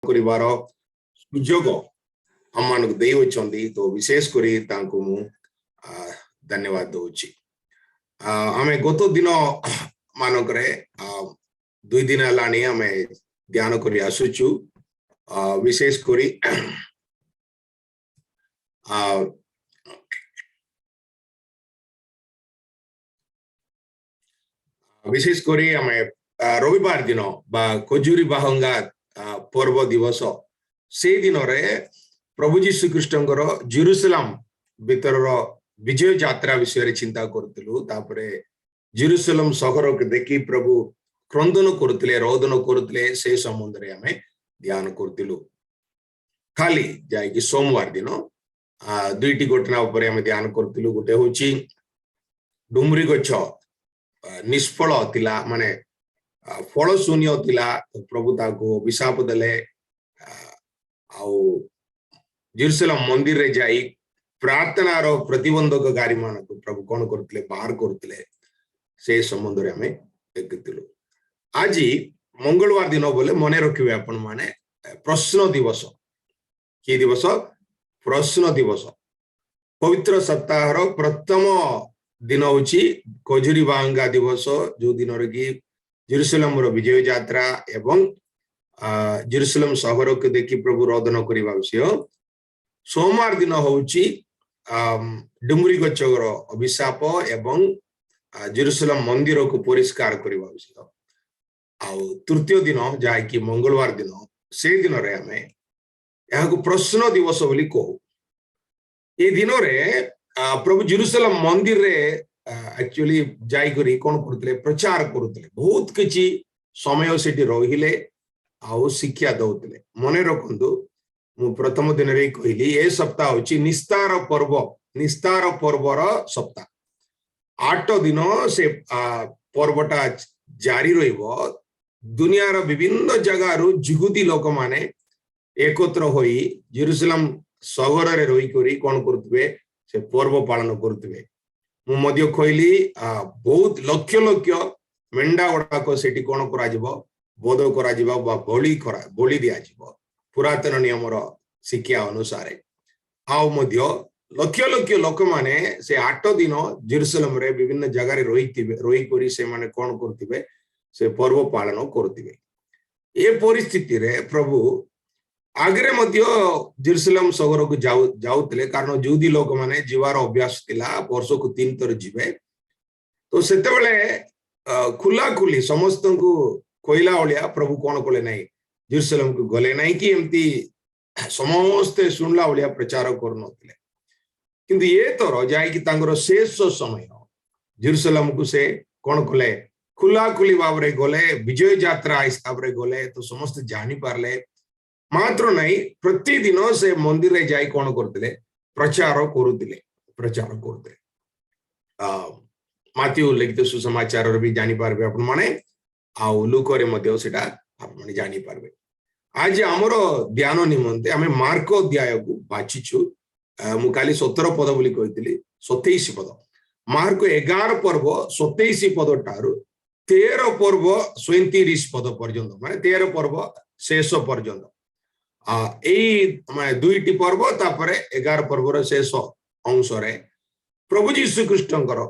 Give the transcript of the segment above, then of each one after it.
କରିବାର ସୁଯୋଗ ଆମମାନଙ୍କୁ ଦେଇଅଛନ୍ତି। ତ ବିଶେଷ କରି ତାଙ୍କୁ ମୁଁ ଧନ୍ୟବାଦ ଦଉଛି। ଆମେ ଗତ ଦିନ ମାନଙ୍କରେ 2 ଦିନ ହେଲାଣି ଆମେ ଧ୍ୟାନ କରି ଆସୁଛୁ। ବିଶେଷ କରି ଆମେ ରବିବାର ଦିନ ବା ଖଜୁରୀ ବାହୁଙ୍ଗା पर्व दिवस से दिन रे प्रभु जीशु ख्रीष्टଙ୍କର जेरुसलेम ଭିତରର विजय यात्रा विषय चिंता करथिलु। तापरे जेरुसलेम शहर के देखि प्रभु क्रंदन करथिले, रोदन करथिले, से संबंध रे हमें ध्यान करथिलु। खाली जाय कि सोमवार दिन दुईटी घटना ऊपर हमें ध्यान करथिलु। गोटे होची डुमरी गछ निष्फल थिला, माने फल शून्य थिला। प्रभु ताको अभिशाप देले जेरुसलेम मंदिर रे जाई प्रार्थनार प्रतिबंधककारी मानक प्रभु कौन करथिले, बाहर करथिले, से संबंध रे हमें देखिथिलु। आज मंगलवार दिन बोले मने रखिबे आपण माने प्रश्न दिवस। कि दिवस? प्रश्न दिवस। पवित्र सप्ताहर प्रथम दिन होची खजुरी बांगा दिवस, जो दिन रे कि जेरुसलेम रो विजय यात्रा एवं जेरुसलेम शहर के देखि प्रभु रोदन करिबा विषय। सोमवार दिन होची डुमरी गछर अभिशाप एवं जेरुसलेम मंदिर को परिष्कार करिबा विषय। तृतीय दिन जाय कि मंगलवार दिन, से दिन रे हमें यहा को प्रश्न दिवस बोली कहू। ए दिन रे प्रभु जेरुसलेम मंदिर रे एक्चुअली जाई करी कोन करथले, प्रचार करथले। बहुत किछि समय सेठी रहिले आउ शिक्षा दउतले। मने रखंदु, मु प्रथम दिन रे कहिली ए सप्ताह होची निस्तार पर्व, निस्तार पर्वर सप्ताह। 8 दिन से पर्वटा जारी रहिबो। दुनियार विभिन्न जगह रु जिहुदी लोक माने एकत्र होई जेरुसलेम शहर रे रही करी कोन करथबे, से पर्व पालन करथबे। मु मध्य कहली बहुत लक्ष लक्ष मेंढा गुड़ाक सेठी कोन करा जिवो, बोध करा जिवो बा बलि दिया जिवो पुरातन नियमर शिक्षा अनुसार। मध्य लक्ष लक्ष लोक माने से 8 दिन जेरुसलेम रे विभिन्न जगह रे रही करी से माने कोन करथिबे, से पर्व पालन करथिबे। ए परिस्थिति रे प्रभु आगरे मध्य जेरुसलेम शहर को जाउतले, कारण जूदी लोक माने जीवार अभ्यास थिला, वर्ष को 3 थर जिवे। तो सेते बेले खुला खुली समस्त को कोइला ओलिया प्रभु कोन कोले नाही, जेरुसलेम को गले नाही कि एमती समस्त सुनला ओलिया प्रचार करनथिले। किंतु ये थर जाय कि तांगर शेष समय जेरुसलेम को से कोन कोले, खुला खुली भाबरे गले, विजय यात्रा हिसाब रे गले। तो समस्त जानि पारले। मात्र नहीं, प्रतिदिन से मंदिर रे जाई कोन करथिले, प्रचार करूथिले। माथ्यू लिखित सुसमाचार रे भी जानि पारबे आपण माने, आ लूक रे मध्ये सेटा आपण माने जानि पारबे। आज हमर ध्यान निमंते हमें मार्क अध्याय को बाचिछु। मु काली 17 पद बोली कहितली, 27 पद। मार्क 11 पर्व 27 पद ठारू 13 पर्व 37 पद पर्यंत, माने 13 पर्व शेष पर्यंत। दुईटी पर्व तापरे 11 पर्वर शेष अंश रे प्रभु जीशु ख्रीष्टंकर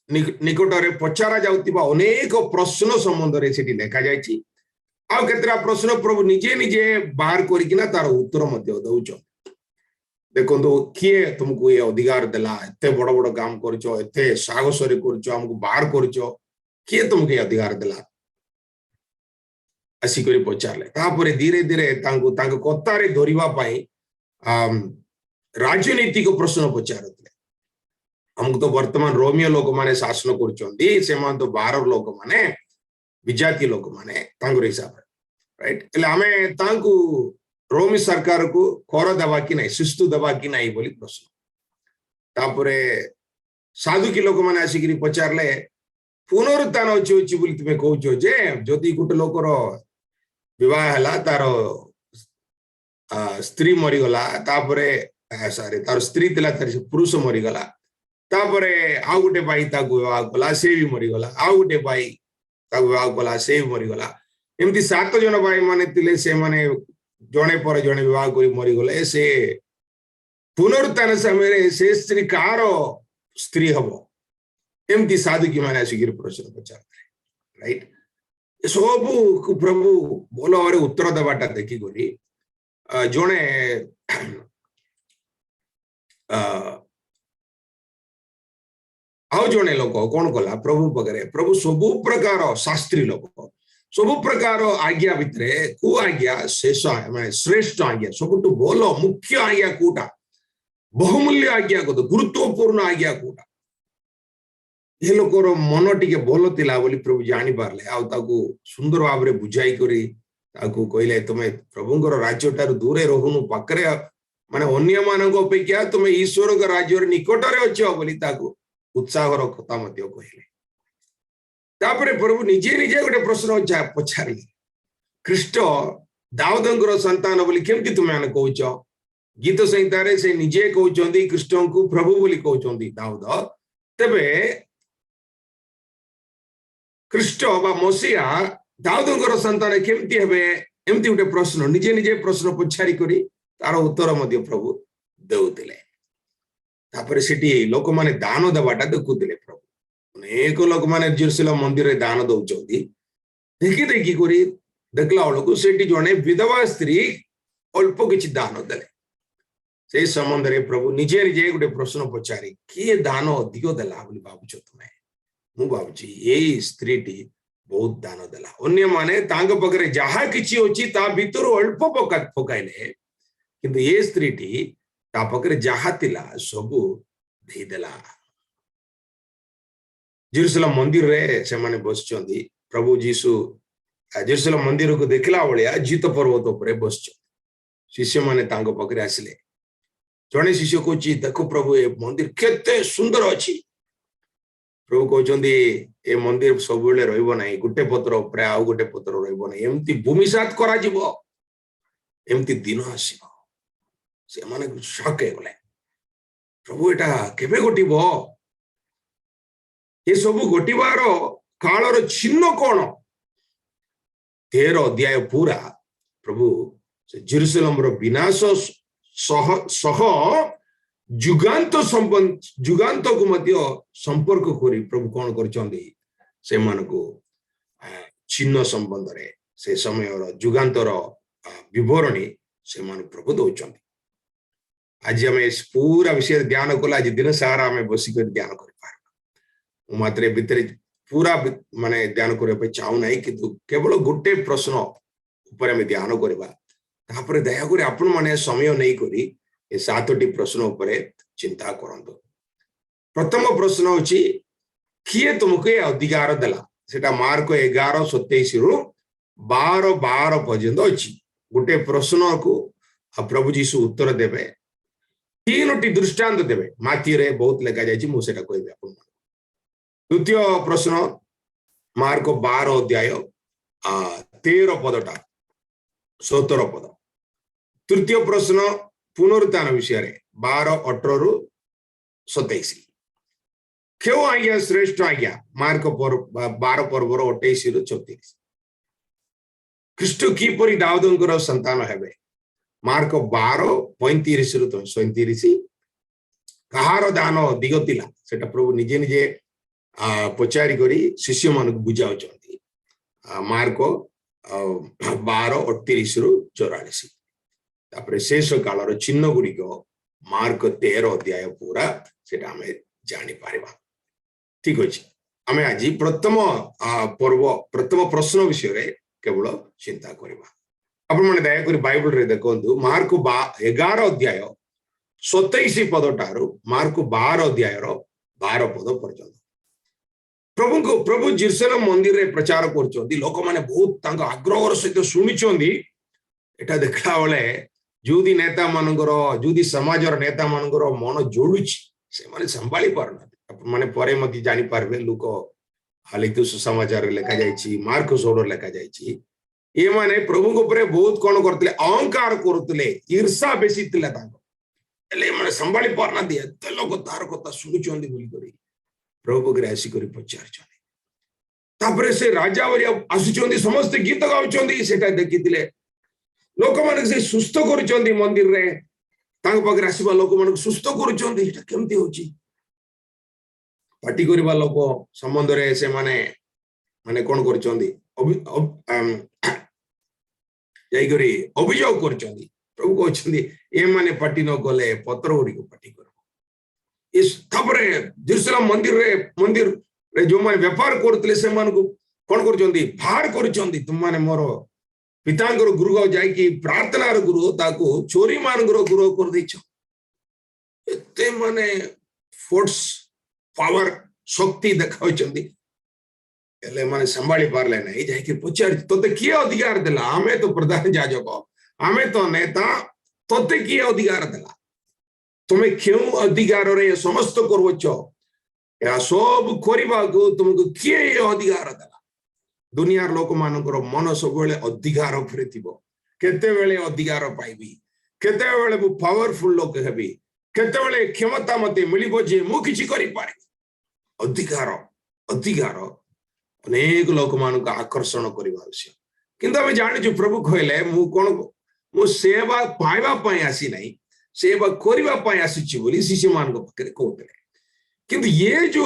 निकट रे पचारा जाउतिबा अनेक प्रश्न संबंध रे सेठी लेखा जायछि। आ केतरा प्रश्न प्रभु निजे निजे बाहर करिकिना तार उत्तर मध्ये दउछ। देखंतु किए तुमको ये अधिकार देला, एते बड़ बड़ काम करछो, एते साहस रे करछो, हमको बाहर करछो, किए तुमको ये अधिकार देला आसी करी पचारले। तापरे धीरे धीरे तांको कतारे धरिबा पई राजनीतिक प्रश्न पचारतले। हमको तो वर्तमान रोमियो लोक माने शासन करछोंदी, से मान तो बाहर लोक माने विजाती लोक माने तांको हिसाब रे, राइट। एले हमें तांको रोमी सरकार को कर देबा कि नहीं, शिस्तु देबा कि नहीं बोली प्रश्न। तापरे साधु की लोक माने आसी करी पचारले, पुनरुत्थान अछि बोली तुमे कहउछो जे जदि गुटे लोकर विवाह हला, तार स्त्री मरी गला, तापरे सॉरी तार स्त्री तिला, तार पुरुष मरी गला, तापरे आउ गुटे बाई ताको विवाह कला, से भी मरी गला, आउ गुटे बाई ताको विवाह कला, से भी मरी गला। एमती 7 जन भाई माने थिले से माने जणे पर जणे विवाह करी मरी गले से पुनरुत्थान समय से स्त्री कार स्त्री हबो एमती साधु की माने आसिक प्रश्न पचारते राइट सबू प्रभु भल भाव उत्तर देवाटा देखी करी जणे आउ जणे लोक कौन कला प्रभु पकड़े प्रभु सबु प्रकार शास्त्री लोक सबु प्रकार आज्ञा भितर को आज्ञा शेष माने श्रेष्ठ आज्ञा सबुठु भल मुख्य आज्ञा कोटा बहुमूल्य आज्ञा को गुरुत्वपूर्ण आज्ञा कोटा ये लोकर मन टिके भल थिला बोली प्रभु जानी पारले आ ताकू सुंदर भाव रे बुझाई करी ताकू कहले तमे प्रभुंकर राज्य टारु दूरे रहूनु पाकरे माने अन्य मानक अपेक्षा तुम ईश्वर के राज्य निकटरे अच्छ बोली ताकू उत्साहर कथा मध्य कहले तापरे प्रभु निजे निजे गोटे प्रश्न पचारे ख्रीष्ट दाऊदंकर संतान बोली केमती तुम मैंने कहूच गीत संहितार से निजे कहते कृष्ण को प्रभु बोली कहते दाऊद तेबे ख्रीष्ट बा मसीहा दाऊदंकर संतान केमती हेबे एमती गोटे प्रश्न निजे निजे प्रश्न पचारि करी तार उत्तर मध्य प्रभु देउतिले तापरे सेठी लोक माने दान देवाटा देखुतिले प्रभु अनेक लोक माने जेरुसलेम मंदिर रे दान दउचंदी देखि देखि करी देखला बेलकु सेठी जने विधवा स्त्री अल्प किछि दान देले से संबंध रे प्रभु निजे निजे गोटे प्रश्न पचारि किए दान अधिक देला बोली बाबुछ तुमे मु बाबुची एई स्त्रीटी बहुत दान देला अन्य माने तांग पकरे जहा किछि होची ता भीतर अल्प पकाइले किंतु ये स्त्रीटी ता पकरे जहा तिला सबु दे देला जेरुसलेम मंदिर रे से माने बसचंदी प्रभु यीशु जेरुसलेम मंदिर को देखला बलिया जीत पर्वत ऊपर बसचंदी शिष्य माने तांग पकरे आसिले जने शिष्य कोची देखो प्रभु ए मंदिर केते सुंदर अछि प्रभु कहते ए मंदिर सब बेले रहिबो नाही गुटे पत्र ऊपर आउ गुटे पत्र रहिबो नाही एमती भूमिसात करा जिवो एमती दिन आसीबो से माने शक हे गले प्रभु एटा केबे गोटिबो ये सब गोटिबार कालर चिन्ह कोन 13 अध्याय पूरा प्रभु से जेरुसलेम रो विनाश सह जुगांत संबंध जुगांत को मध्य संपर्क करी प्रभु कौन करचंदी से मानको चिन्ह संबंध रे से समय जुगांतर विवरणी से मान प्रभु दउचंदी आज हमें पूरा विषय ध्यान कला आज दिन सारा हमें बसी कर ध्यान कर पार मात्र भीतर पूरा माने ध्यान करे पे चाहू नाही किंतु केवल गोटे प्रश्न ऊपर हमें ध्यान करबा तापर दया करे आपण माने समय नहीं करी ए 7टी प्रश्न ऊपर चिंता करंतु प्रथम प्रश्न होची किए तुमको ये अधिकार देला सेटा मार्क 11:27 रु 12:12 पर्यंत अछि गोटे प्रश्न को प्रभु यीशु उत्तर देबे 3टी दृष्टांत देबे माथि रे बहुत लेखा जायछि मु सेटा कहबे आपण द्वितीय प्रश्न मार्क 12 अध्याय 13 पदटा 17 पद तृतीय प्रश्न पुनरुत्थान विषय रे 12:18 रु 27 क्यों आज्ञा श्रेष्ठ आज्ञा मार्क 12 पर्वर 28 रु 34 ख्रीष्ट किपरि दाऊदंकर संतान हेबे मार्क 12:35 रु 37 कहार दान अधिक थिला सेटा प्रभु निजे निजे पचारि करी शिष्य मन को बुझाउचंती मार्क 12:38 रु 44 तापरे शेष कालर चिन्ह गुड़िक मार्क 13 अध्याय पूरा सेटा हमें जानी पारिबा ठीक अछि हमें आज प्रथम पर्व प्रथम प्रश्न विषय रे केवल चिंता करबा आपण माने दया करी बाइबल रे देखंतु मार्क 11 अध्याय 27 पदटारू मार्क 12 अध्याय रो 12 पद पर्यंत प्रभु जेरुसलेम मंदिर रे प्रचार करचोंदी लोक माने बहुत तांका आग्रहर सहित सुनिचोंदी एटा देखला बेले जुदी नेता मानकर जुदी समाजर नेता मानकर मन जोड़ुची से माने संभाली पारना माने परे मती जानी पारबे लोक हालितु सुसमाचार लेखा जायछि मार्क 16 लेखा जायछि ए माने प्रभु को ऊपर बहुत कोन करतले अहंकार करतले ईर्षा बेसी तिला तांको एले माने संभाली पारना दिए त लोक तार कथा सुनिचोंदी बोली करी प्रभु के राशि करी पचार छने तापरे से राजा आसुचंदी समस्त गीत गाउचंदी सेटा देखिथिले लोक माने से सुस्थ करूचंदी मंदिर रे तांग पाखरे आसीबा लोक माने सुस्थ करूचंदी एटा केमती होची पार्टी करबा लोक संबंध रे से माने कोन करूचंदी जाई करी अभियोग करूचंदी प्रभु कहउचंदी ए माने पार्टी न गले पत्र गुडी को पार्टी करबो इस तापरे जेरूशलेम मंदिर रे जो माने व्यापार करतले से मान को कोन करूचंदी भार करूचंदी तुम माने मोर पितांगर गुरु जाई कि प्रार्थनार गुरु ताको चोरी मानगर गुरु कर दैछो एते माने फोर्स पावर शक्ति देखाउचंदी एले माने संभाली पारले नै जाई कि पचार तोते किए अधिकार देला आमे तो प्रधान याजक आमे तो नेता तोते किए अधिकार देला तुमे क्यों अधिकार रे समस्त करवछो या सब करबा को तुमको किए अधिकार देला दुनियार लोक मानकर मन सब बेले अधिकार उपरे थिबो केते बेले अधिकार पाइबी केते बेले मु पावरफुल लोक हेबी केते बेले क्षमता मते मिलिबो जे मु किछि करि पारे अधिकार अनेक लोक मानक आकर्षण करबा आवश्यक किंतु हम जानि प्रभु कहले मु सेवा पाइबा पई आसी नै सेवा करबा पई आसीछि बोली शिष्य मानक पकरे कहतले किंतु ये जो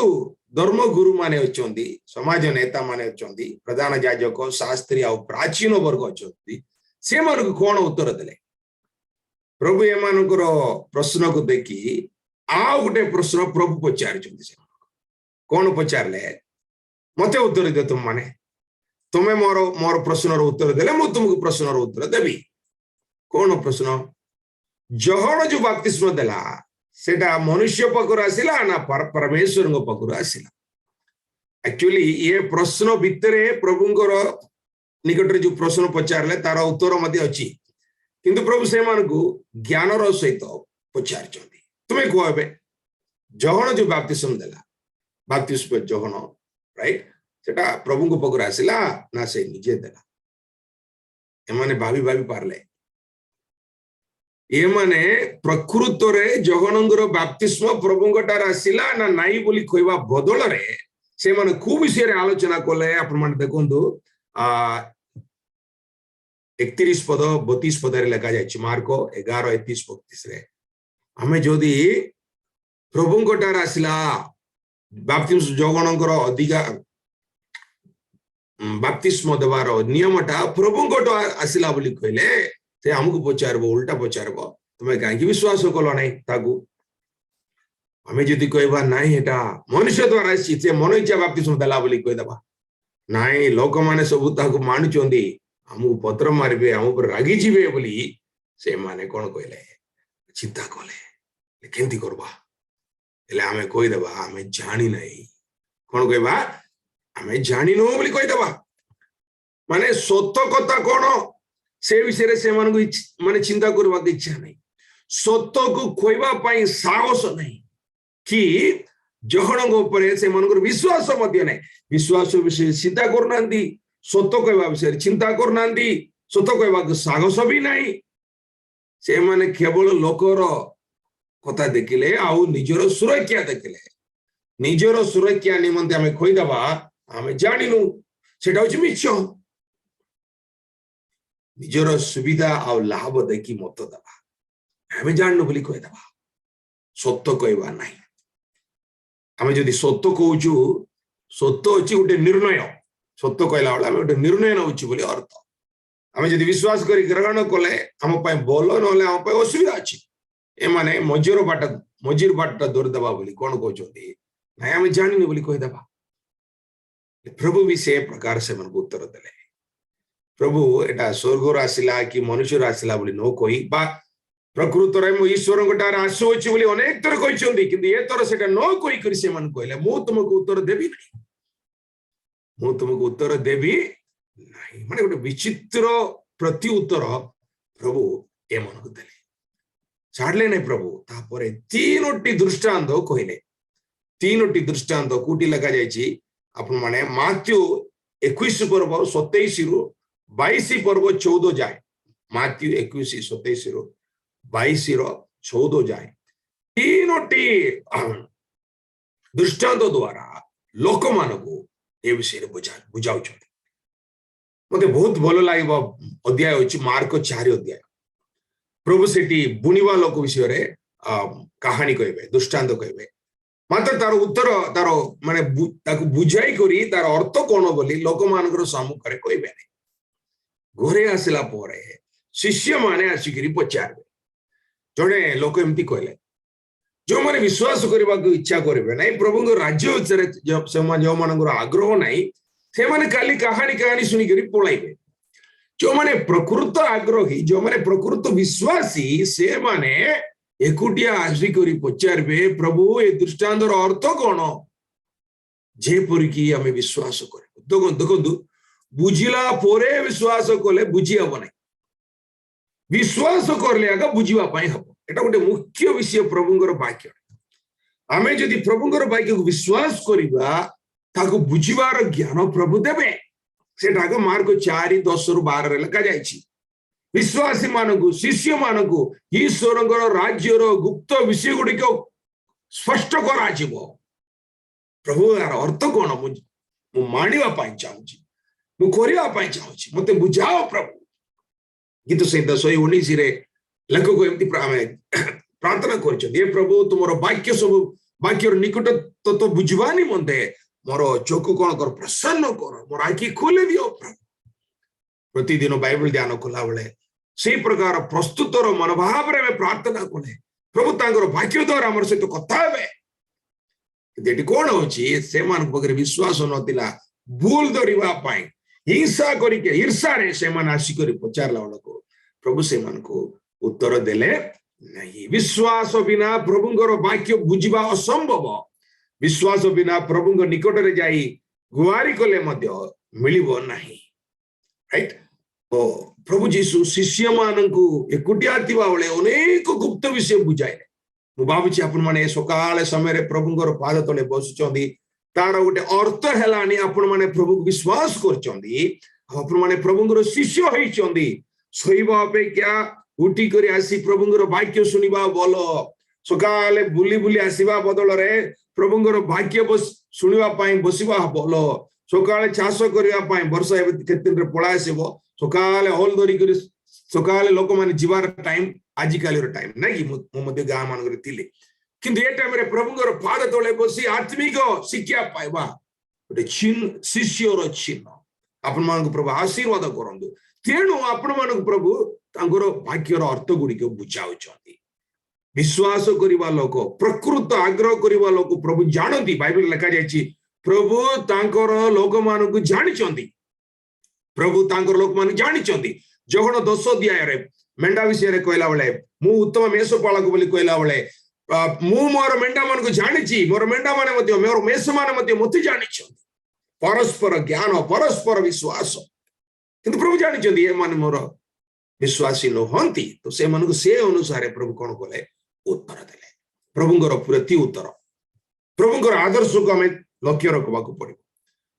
धर्म गुरु माने अचंदी समाज नेता माने अचंदी प्रधान याजक शास्त्री आ प्राचीन वर्ग अचंदी से मानक कोन उत्तर देले प्रभु ए मानकर प्रश्न को देखि आ गुटे प्रश्न प्रभु पचारिचंदी से कोन पचारले मते उत्तर दे तुम माने तुमे मोर प्रश्न रो उत्तर देले मु तुमको प्रश्न रो उत्तर देबी कोन प्रश्न जहण जो बपतिस्मा देला सेटा मनुष्य पकड़ आसिला ना परमेश्वर पकड़ आसिला एक्चुअली ये प्रश्न भितरे प्रभुंकर निकट जो प्रश्न पचारले तार उत्तर मध्य अछि किंतु प्रभु से मान को ज्ञान रो सहित पचारचंदी तुमे कहबे जहण जो बपतिस्मा देला बपतिस्मा जहण राइट सेटा प्रभु को पकड़ आसिला ना से निजे देला एमाने भाभी पारले ये माने प्रकृत रे जगणंगर बपतिस्मा प्रभुंगटार आसिला ना नाई बोली कहवा बदल रे से माने खूब विषय रे आलोचना कले आपण माने देखंतु 31 पद 32 पद रे लिखा जाय मार्को 11 31 32 रे हमें जदी प्रभुंगटार आसिला बपतिस्मा जगणंगर अधिकार बपतिस्मा देवार नियमटा प्रभुंगटा आसिला बोली कहले से हमको पचारबो उल्टा पचारबो तुमे काहे विश्वास कलो नै ताकू हमें जदी कहबा नाही एटा मनुष्य द्वारा से मन इच्छा बपतिस्मा देला बोली कह देबा नाही लोक माने सब ताकू मानुचोंदी हमको पत्र मारबे हम ऊपर रागी जीवे बोली से माने कोन कहले चिंता कले केंती करबा एले हमें कह देबा हमें जानि नै कोन कहबा हमें जानि नो बोली कह देबा माने सत्य कथा कोन से विषय से माने चिंता करबा के इच्छा नहीं सत्य को कहबा पई साहस नहीं कि जहणंग ऊपर से मानकर विश्वास मध्य नहीं विश्वास विषय चिंता करनांदी सत्य कहबा विषय चिंता करनांदी सत्य कहबा के साहस भी नहीं से माने केवल लोकर कथा देखिले आउ निजर सुरक्षा देखिले निजर सुरक्षा निमंते हमें कहि दबा हमें जानिनु सेटा होछि मिछ निजर सुविधा आ लाभ देखी मत दबा हमें जाननु बोली कह दबा सत्य कहबा नहीं हमें जदी सत्य कहूचु सत्य अछि उटे निर्णय सत्य कहला वाला हमें उटे निर्णय नउछि बोली अर्थ हमें जदी विश्वास करी ग्रहण कले हम पय बोल नले हम पय असुविधा अछि ए माने मजिर बाट दूर दबा बोली कोन कहउछोदी नहीं हमें जानिनु बोली कह दबा प्रभु भी से प्रकार से मन उत्तर देले प्रभु एटा स्वर्ग आसिला कि मनुष्य आसिला बोली नो कही बा प्रकृत रे मो ईश्वर गोटार आसो अछि बोली अनेक तर कहिसंदी किंतु ए तर सेटा नो कहि करि से मन कहले मु तुमको उत्तर देबी नहीं मु तुमको उत्तर देबी नहीं माने गोटे विचित्र प्रति उत्तर प्रभु ए मन को देले छाडले नै प्रभु तापरे तीनोटी दृष्टांत कहले तीनोटी दृष्टांत कोटी लगा जायछि आपण माने माथ्यू 21 पर्व 27 रु 22 पर्व 14 जाए माथ्यू 21 27 रु 22 रो 14 जाए तीनोटी दृष्टांत द्वारा लोक मानकु ए विषय बुझाऊ मत बहुत भल लगे अध्याय अच्छी मार्क 4 अध्याय प्रभु सेठी बुणवा लोक विषय कहानी कहे दृष्टांत कहे मात्र तार उत्तर तार माने बुझाई करी तार अर्थ कौन बोली लोक मान सम्मुखें कहे घरे आसला शिष्य माने आसिक पचारे जड़े लोक एमती कहले जो मैंने विश्वास करने को इच्छा करेंगे ना प्रभु राज्य जो मान आग्रह ना से मैंने खाली कहानी कहानी शुणिक पलैबे जो मैंने प्रकृत आग्रही जो मैंने प्रकृत विश्वासी से माने एकुटिया आसिक पचारे प्रभु ए दृष्टांतर अर्थ कौन जेपरिकी आम विश्वास कर देखु बुझिला पोरे विश्वास कले बुझी हम ना विश्वास करले आगे बुझापी हम एटा गोटे मुख्य विषय प्रभुंर वाक्य आम जदि प्रभुंर वाक्य को विश्वास करवा ताको बुझिबार ज्ञान प्रभु देवे सेटा मार्क 4:10-12 लिखा जाइछि विश्वासी मानकु शिष्य मानकु ईश्वरंकर राज्यर गुप्त विषय गुड़िक स्पष्ट करा प्रभु यार अर्थ कौन मु मानिबा चाहूँ मु करबा चाहूँ मत बुझाओ प्रभु गीत संहिता 119 लेखक एमती प्रार्थना कर प्रभु तुम वाक्य सब वाक्य निकट तो बुझवा निमंते मोर चोख कौन कर प्रसन्न कर मोर आखि खोले दियो प्रभु प्रतिदिन बाइबल ध्यान कला बेले से प्रकार प्रस्तुतर मनोभाव में प्रार्थना कले प्रभु तांकर वाक्य द्वारा आम सहित कथा हे कौन होकर विश्वास नथिला भूल धरवा हिंसा करके ईर्षा से आसिक पचारा बेलू प्रभु से उत्तर देले नहीं विश्वास बिना प्रभुंर वाक्य बुझा असंभव विश्वास बिना प्रभु निकट में जाई गुहारी कले मिलिबो नहीं राइट तो प्रभु जीशु शिष्य मानू एकुटिया बेले अनेक गुप्त विषय बुझाइले मु भावुची आपण माने सकाळे समय प्रभुंर पाद तले बसुचंदी तार गोटे अर्थ हेलानी आपण माने प्रभु विश्वास करचंदी आपण माने प्रभुंर शिष्य होइचंदी सोइबा अपेक्षा उठी कर आसी प्रभुंर वाक्य शुणा बोल सकाले बुली बुली आसवा बदल प्रभुंर वाक्य शुणापी बसवा बोल सकाले चाष करने वर्षा क्षेत्र में पड़ा आसब सकाले हल धरिक सकाले लोक मैंने जीवार टाइम आजिकल टाइम ना कि मुझे गाँ मान किंतु ए टाइम प्रभुंर पाद तले बसी आत्मिक शिक्षा पाइबा गोटे शिष्यर चिन्ह आपण मान प्रभु आशीर्वाद करंतु तेणु आपण मान प्रभु वाक्यर अर्थ गुड़िक बुझाऊ विश्वास करवा लोक प्रकृत आग्रह करवा लोक प्रभु जानती बाइबल लिखा जाए प्रभु तांकर लोक मान जानी प्रभु तांकर लोक मान जानी जगन 10 अध्याय मेंढा विषय कहला बेले मु उत्तम मेषपालक बोली कहला बेले मु मोर मेंढा मान जानी मोर मेंढा माने मोर मेष माने मते जानी परस्पर ज्ञान परस्पर विश्वास किंतु प्रभु जानी माने मोर विश्वासी नुहंती तो से अनुसार प्रभु कौन कले उत्तर देले प्रभुंर प्रति उत्तर प्रभुंर आदर्श को आम लक्ष्य रखा पड़ो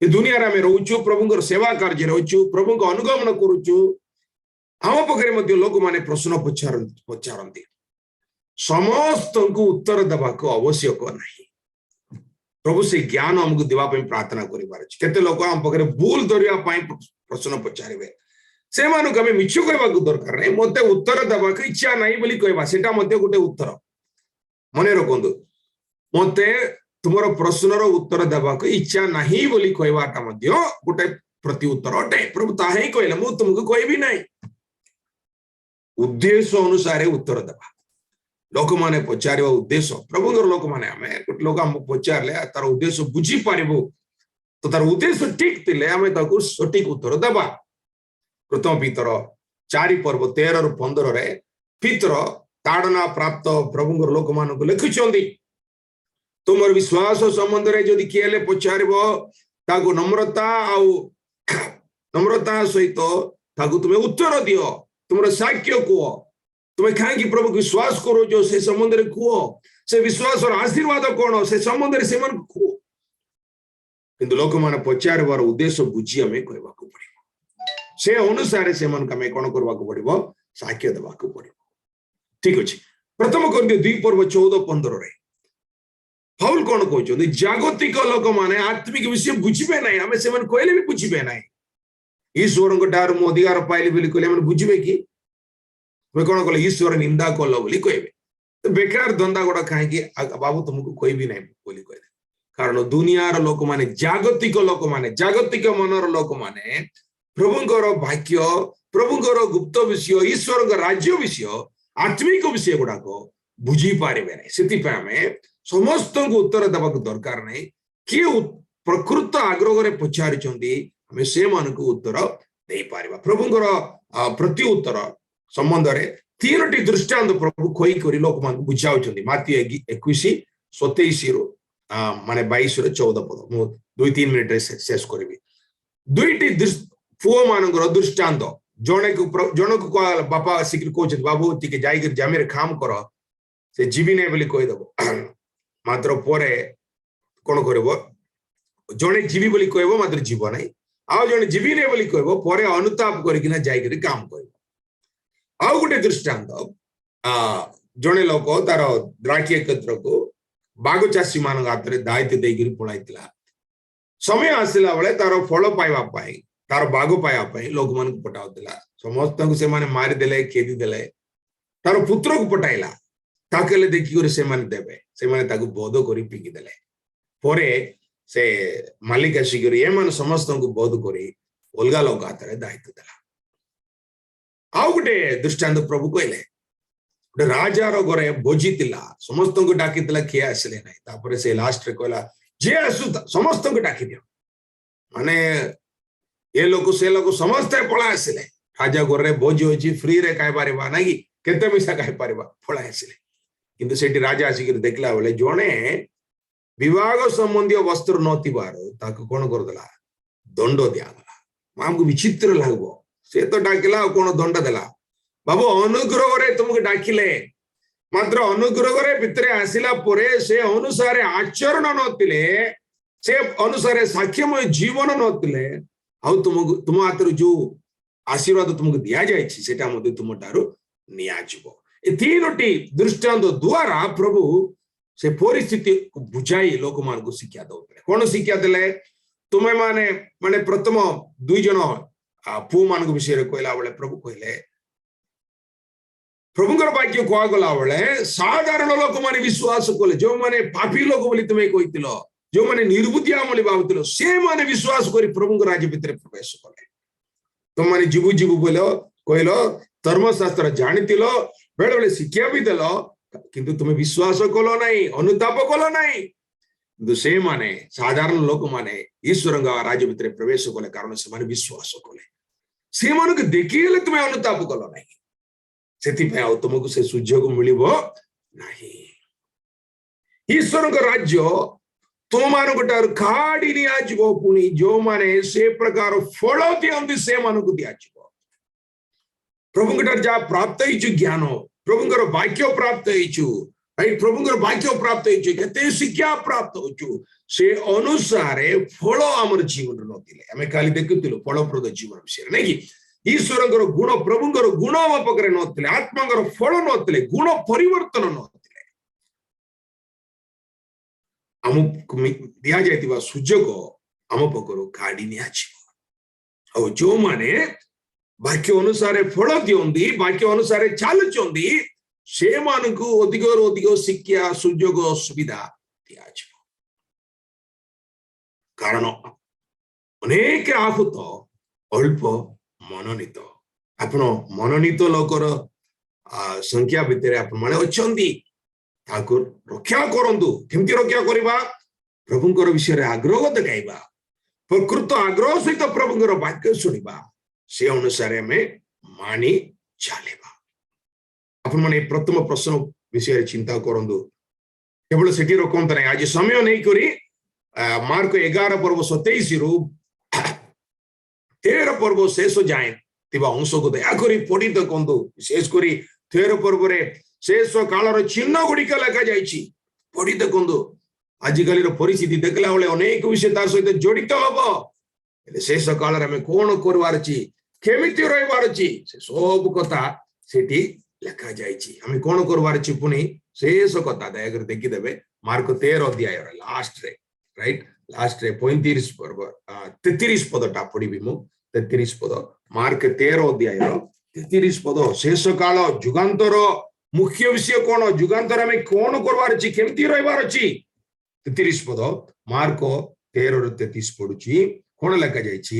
ये दुनिया रे आम रोचु प्रभुंर सेवा कार्य रोचु प्रभु को अनुगमन करुचु आम पाखे लोक मैंने प्रश्न पचारती समस्त को उत्तर देवा आवश्यक नहीं प्रभु से ज्ञान आमको देवाई प्रार्थना करते लोक आम पाखे भूल धरने प्रश्न पचारे से मानक आम मिछ कहवा दरकार नहीं मत उत्तर देवा इच्छा नहीं बोली कहवा सेटा गोटे उत्तर मन रखु मत तुम प्रश्नर उत्तर देवा इच्छा नहीं बोली कहवाटा गोटे प्रति उत्तर अटे प्रभु ताहा ही कहले मु तुमको कहबी नहीं उद्देश्य अनुसार उत्तर देवा लोक माने पचारे उद्देश्य प्रभुंर लोक माने आम गोटे लोक आम पचारे तार उद्देश्य बुझी पारिबु तो तार उद्देश्य ठीक थिले आम सठिक उत्तर देवा प्रथम पितर 4:13-15 पितर ताड़ना प्राप्त प्रभुंर लोक मान लिखुंट तुम विश्वास संबंध में जदि किए पचार नम्रता सहित तुम्हें उत्तर दियो तुम साक्ष्य कह तुम्हें कहीं प्रभु विश्वास करो से संबंध में कह से विश्वास और आशीर्वाद कौन से संबंध में से कह किंतु लोक मैंने पचार उद्देश्य बुझी आम कहवा पड़ो से अनुसार से कौन करने पड़ो साक्ष्य देवा पड़ो ठीक अच्छे प्रथम Corinthians 2:14-15 ପାଉଲ କଣ କହୁଛନ୍ତି ଜାଗତିକ ଲୋକମାନେ ଆତ୍ମିକ ବିଷୟ ବୁଝିବେ ନାହିଁ ଆମେ ସେମାନେ କହିଲେ ବି ବୁଝିବେ ନାହିଁ ଈଶ୍ୱରଙ୍କ ଠାରୁ ମୁଁ ଅଧିକାର ପାଇଲି ବୋଲି କହିଲେ ଆମେ ବୁଝିବେ କି ତୁମେ କଣ କଲେ ଈଶ୍ୱର ନିନ୍ଦା କଲ ବୋଲି କହିବେ ବେକାର ଧନ୍ଦା ଗୁଡା କାହିଁକି ବାବୁ ତୁମକୁ କହିବି ନାହିଁ ବୋଲି କହିଲେ କାରଣ ଦୁନିଆର ଲୋକମାନେ ଜାଗତିକ ମନର ଲୋକମାନେ ପ୍ରଭୁଙ୍କର ବାକ୍ୟ ପ୍ରଭୁଙ୍କର ଗୁପ୍ତ ବିଷୟ ଈଶ୍ୱରଙ୍କ ରାଜ୍ୟ ବିଷୟ ଆତ୍ମିକ ବିଷୟ ଗୁଡାକ ବୁଝିପାରିବେ ନାହିଁ ସେଥିପାଇଁ ଆମେ ସମସ୍ତଙ୍କୁ ଉତ୍ତର ଦେବାକୁ ଦରକାର ନାହିଁ କିଏ ପ୍ରକୃତ ଆଗ୍ରହରେ ପଚାରିଛନ୍ତି ଆମେ ସେମାନଙ୍କୁ ଉତ୍ତର ଦେଇପାରିବା ପ୍ରଭୁଙ୍କର ପ୍ରତି ଉତ୍ତର ସମ୍ବନ୍ଧରେ 3ଟି ଦୃଷ୍ଟାନ୍ତ ପ୍ରଭୁ କହି କରି ଲୋକମାନଙ୍କୁ ବୁଝାଉଛନ୍ତି ମାତ୍ୟ 21:27 ମାନେ 22-14 ପଦ ମୁଁ 2-3 ମିନିଟରେ ଶେଷ କରିବି 2ଟି ପୁଅ ମାନଙ୍କର ଦୃଷ୍ଟାନ୍ତ ଜଣକୁ ବାପା ଆସିକି କହୁଛନ୍ତି ବାବୁ ଟିକେ ଯାଇକି ଜମିରେ କାମ କର ସେ ଯିବି ନାହିଁ ବୋଲି କହିଦେବ ମାତ୍ର ପରେ କଣ କରିବ ଜଣେ ଯିବି ବୋଲି କହିବ ମାତ୍ର ଯିବ ନାହିଁ ଆଉ ଜଣେ ଯିବି ନାହିଁ ବୋଲି କହିବ ପରେ ଅନୁତାପ କରିକିନା ଯାଇକରି କାମ କରିବ ଆଉ ଗୋଟେ ଦୃଷ୍ଟାନ୍ତ ଜଣେ ଲୋକ ତାର ଦ୍ରାକ୍ଷୀ କ୍ଷେତ୍ରକୁ ବାଘ ଚାଷୀ ମାନଙ୍କ ହାତରେ ଦାୟିତ୍ୱ ଦେଇକିରି ପଳାଇଥିଲା ସମୟ ଆସିଲା ବେଳେ ତାର ଫଳ ପାଇବା ପାଇଁ ତାର ବାଘ ପାଇବା ପାଇଁ ଲୋକମାନଙ୍କୁ ପଠାଉଥିଲା ସମସ୍ତଙ୍କୁ ସେମାନେ ମାରିଦେଲେ ଖେଦି ଦେଲେ ତାର ପୁତ୍ରକୁ ପଠାଇଲା ତାକୁ ହେଲେ ଦେଖିକରି ସେମାନେ ଦେବେ ସେମାନେ ତାକୁ ବୋଧ କରି ପିକି ଦେଲେ ପରେ ସେ ମାଲିକ ଆସିକରି ଏମାନେ ସମସ୍ତଙ୍କୁ ବୋଧ କରି ଅଲଗା ଲୋକ ହାତରେ ଦାୟିତ୍ୱ ଦେଲା ଆଉ ଗୋଟେ ଦୃଷ୍ଟାନ୍ତ ପ୍ରଭୁ କହିଲେ ଗୋଟେ ରାଜାର ଘରେ ଭୋଜି ଥିଲା ସମସ୍ତଙ୍କୁ ଡାକିଥିଲା କିଏ ଆସିଲେ ନାହିଁ ତାପରେ ସେ ଲାଷ୍ଟରେ କହିଲା ଯିଏ ଆସୁ ସମସ୍ତଙ୍କୁ ଡାକି ଦିଅ ମାନେ ଏ ଲୋକ ସେ ଲୋକ ସମସ୍ତେ ପଳା ଆସିଲେ ରାଜା ଘରରେ ଭୋଜି ଅଛି ଫ୍ରିରେ ଖାଇପାରିବା ନାଇଁ କେତେ ପଇସା ଖାଇପାରିବା ପଳା ଆସିଲେ କିନ୍ତୁ ସେଠି ରାଜା ଆସିକି ଦେଖିଲା ବେଳେ ଜଣେ ବିବାହ ସମ୍ବନ୍ଧୀୟ ବସ୍ତ୍ର ନଥିବାରୁ ତାକୁ କଣ କରିଦେଲା ଦଣ୍ଡ ଦିଆଗଲା ଆମକୁ ବିଚିତ୍ର ଲାଗିବ ସେ ତ ଡାକିଲା ଆଉ କଣ ଦଣ୍ଡ ଦେଲା ବାବୁ ଅନୁଗ୍ରହରେ ତୁମକୁ ଡାକିଲେ ମାତ୍ର ଅନୁଗ୍ରହରେ ଭିତରେ ଆସିଲା ପରେ ସେ ଅନୁସାରେ ଆଚରଣ ନଥିଲେ ସେ ଅନୁସାରେ ସାକ୍ଷ୍ୟମୟ ଜୀବନ ନଥିଲେ ଆଉ ତୁମ ହାତରୁ ଯୋଉ ଆଶୀର୍ବାଦ ତୁମକୁ ଦିଆଯାଇଛି ସେଟା ମଧ୍ୟ ତୁମ ଠାରୁ ନିଆଯିବ ଏ 3ଟି ଦୃଷ୍ଟାନ୍ତ ଦ୍ୱାରା ପ୍ରଭୁ ସେ ପରିସ୍ଥିତି ବୁଝାଇ ଲୋକମାନଙ୍କୁ ଶିକ୍ଷା ଦଉଥିଲେ କଣ ଶିକ୍ଷା ଦେଲେ ତୁମେ ମାନେ ପ୍ରଥମ 2 ଜଣ ପୁଅ ମାନଙ୍କ ବିଷୟରେ କହିଲା ବେଳେ ପ୍ରଭୁ କହିଲେ ପ୍ରଭୁଙ୍କର ବାକ୍ୟ କୁହାଗଲା ବେଳେ ସାଧାରଣ ଲୋକମାନେ ବିଶ୍ୱାସ କଲେ ଯୋଉମାନେ ପାପୀ ଲୋକ ବୋଲି ତୁମେ କହିଥିଲ ଯୋଉମାନେ ନିର୍ବୁଦ୍ଧିଆ ବୋଲି ଭାବୁଥିଲ ସେମାନେ ବିଶ୍ୱାସ କରି ପ୍ରଭୁଙ୍କ ରାଜ୍ୟ ଭିତରେ ପ୍ରବେଶ କଲେ ତୁମମାନେ ଯିବୁ ବୋଲ କହିଲ ଧର୍ମଶାସ୍ତ୍ର ଜାଣିଥିଲ ବେଳେ ବେଳେ ଶିକ୍ଷା ବି ଦେଲ କିନ୍ତୁ ତୁମେ ବିଶ୍ୱାସ କଲ ନାହିଁ ଅନୁତାପ କଲ ନାହିଁ କିନ୍ତୁ ସେମାନେ ସାଧାରଣ ଲୋକମାନେ ଈଶ୍ୱରଙ୍କ ରାଜ୍ୟ ଭିତରେ ପ୍ରବେଶ କଲେ କାରଣ ସେମାନେ ବିଶ୍ୱାସ କଲେ ସେମାନଙ୍କୁ ଦେଖିଲେ ତୁମେ ଅନୁତାପ କଲ ନାହିଁ ସେଥିପାଇଁ ଆଉ ତୁମକୁ ସେ ସୁଯୋଗ ମିଳିବ ନାହିଁ ଈଶ୍ୱରଙ୍କ ରାଜ୍ୟ ତୁମମାନଙ୍କ ଠାରୁ କାଢି ନିଆଯିବ ପୁଣି ଯୋଉମାନେ ସେ ପ୍ରକାର ଫଳ ଦିଅନ୍ତି ସେମାନଙ୍କୁ ଦିଆଯିବ ପ୍ରଭୁଙ୍କ ଠାରୁ ଯାହା ପ୍ରାପ୍ତ ହେଇଛୁ ଜ୍ଞାନ ପ୍ରଭୁଙ୍କର ବାକ୍ୟ ପ୍ରାପ୍ତ ହେଇଛୁ ପ୍ରଭୁଙ୍କର ବାକ୍ୟ ପ୍ରାପ୍ତ ହେଇଛୁ କେତେ ଶିକ୍ଷା ପ୍ରାପ୍ତ ହଉଛୁ ସେ ଅନୁସାରେ ଫଳ ଆମର ଜୀବନରେ ନଥିଲେ ଆମେ କାଲି ଦେଖୁଥିଲୁ ଫଳପ୍ରଦ ଜୀବନ ବିଷୟରେ ନାଇଁ କି ଈଶ୍ୱରଙ୍କର ଗୁଣ ପ୍ରଭୁଙ୍କର ଗୁଣ ଆମ ପାଖରେ ନଥିଲେ ଆତ୍ମାଙ୍କର ଫଳ ନଥିଲେ ଗୁଣ ପରିବର୍ତ୍ତନ ନଥିଲେ ଆମକୁ ଦିଆଯାଇଥିବା ସୁଯୋଗ ଆମ ପାଖରୁ କାଢି ନିଆଯିବ ଆଉ ଯୋଉମାନେ ବାକ୍ୟ ଅନୁସାରେ ଫଳ ଦିଅନ୍ତି ବାକ୍ୟ ଅନୁସାରେ ଚାଲୁଛନ୍ତି ସେମାନଙ୍କୁ ଅଧିକରୁ ଅଧିକ ଶିକ୍ଷା ସୁଯୋଗ ସୁବିଧା ଦିଆଯିବ କାରଣ ଅନେକ ଆହୁତ ଅଳ୍ପ ମନୋନୀତ ଆପଣ ମନୋନୀତ ଲୋକର ସଂଖ୍ୟା ଭିତରେ ଆପଣମାନେ ଅଛନ୍ତି ତାକୁ ରକ୍ଷା କରନ୍ତୁ କେମିତି ରକ୍ଷା କରିବା ପ୍ରଭୁଙ୍କର ବିଷୟରେ ଆଗ୍ରହ ଦେଖାଇବା ପ୍ରକୃତ ଆଗ୍ରହ ସହିତ ପ୍ରଭୁଙ୍କର ବାକ୍ୟ ଶୁଣିବା ସେ ଅନୁସାରେ ଆମେ ମାନି ଚାଲିବା ଆପଣମାନେ ପ୍ରଥମ ପ୍ରଶ୍ନ ବିଷୟରେ ଚିନ୍ତା କରନ୍ତୁ କେବଳ ସେଠି ରଖନ୍ତୁ ନାହିଁ ଆଜି ସମୟ ନେଇକରି ମାର୍କ 11:27 13 ପର୍ବ ଶେଷ ଯାଏ ଥିବା ଅଂଶକୁ ଦୟାକରି ପଢି ଦେଖନ୍ତୁ ବିଶେଷ କରି 13 ପର୍ବରେ ଶେଷ କାଳର ଚିହ୍ନ ଗୁଡିକ ଲେଖାଯାଇଛି ପଢି ଦେଖନ୍ତୁ ଆଜିକାଲିର ପରିସ୍ଥିତି ଦେଖିଲା ବେଳେ ଅନେକ ବିଷୟ ତା ସହିତ ଜଡିତ ହବ ହେଲେ ଶେଷ କାଳରେ ଆମେ କଣ କରିବାର ଅଛି କେମିତି ରହିବାର ଅଛି ସେ ସବୁ କଥା ସେଠି ଲେଖାଯାଇଛି ଆମେ କଣ କରିବାର ଅଛି ପୁଣି ଶେଷ କଥା ଦୟାକରି ଦେଖିଦେବେ मार्क 13 अध्याय लास्ट रे राइट लास्ट रे 33 पदटा पढ़ी मु 33 पद मार्क 13 अध्याय 33 पद शेष काल जुगांतर मुख्य विषय कौन जुगांतर आम कौन करवार अछि केमती रहबार अछि 33 पद मार्क 13 33 पढ़ुची कौन लिखा जाइछि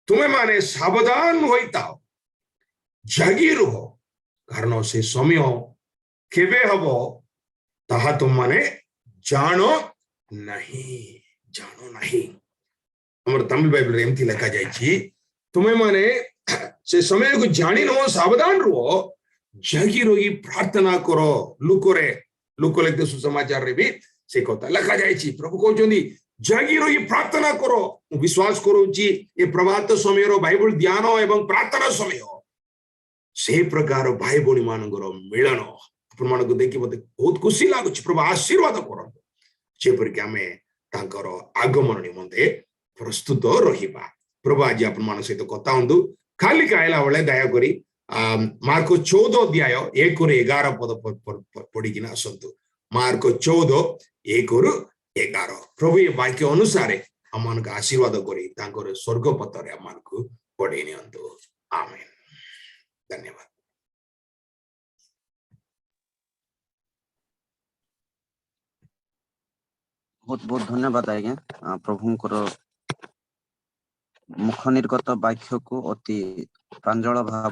तुमे माने सावधान होइताओ जागी रुह कारण से समय केबे हबो ताहा तुम माने जानो नहीं हमर तमिल बाइबल रे एमती लिखा जाइछि तुमे माने से समय को जानी नो सावधान रुह जागी रही प्रार्थना करो लुको लिखते सुसमाचार रे भी से कथा लिखा जाइछि प्रभु कहउछन्ती जागी रही प्रार्थना करो विश्वास करूची ए प्रभात समय रो बाइबल ध्यान एवं प्रार्थना समय से प्रकार भाई भौणी मानकर मिलन आपण मानक देखि मते बहुत खुशी लागुछि प्रभु आशीर्वाद करंतु जेपर कि आमे तांकर आगमन निमंते प्रस्तुत रहिबा प्रभु आज आपण मान सहित कथा हंतु खाली कायला बेले दया करी मार्क 14 अध्याय 1 ରୁ 11 पद पढ़िकिना आसंतु मार्क 14 1 ରୁ 11 प्रभु ये वाक्य अनुसार अमान का आशीर्वाद करी तांकर स्वर्ग पथरे अमान को पढ़ी नियंतु आमेन धन्यवाद बहुत बहुत धन्यवाद आज्ञा प्रभुंकर मुख निर्गत वाक्य को अति प्रांजल भाव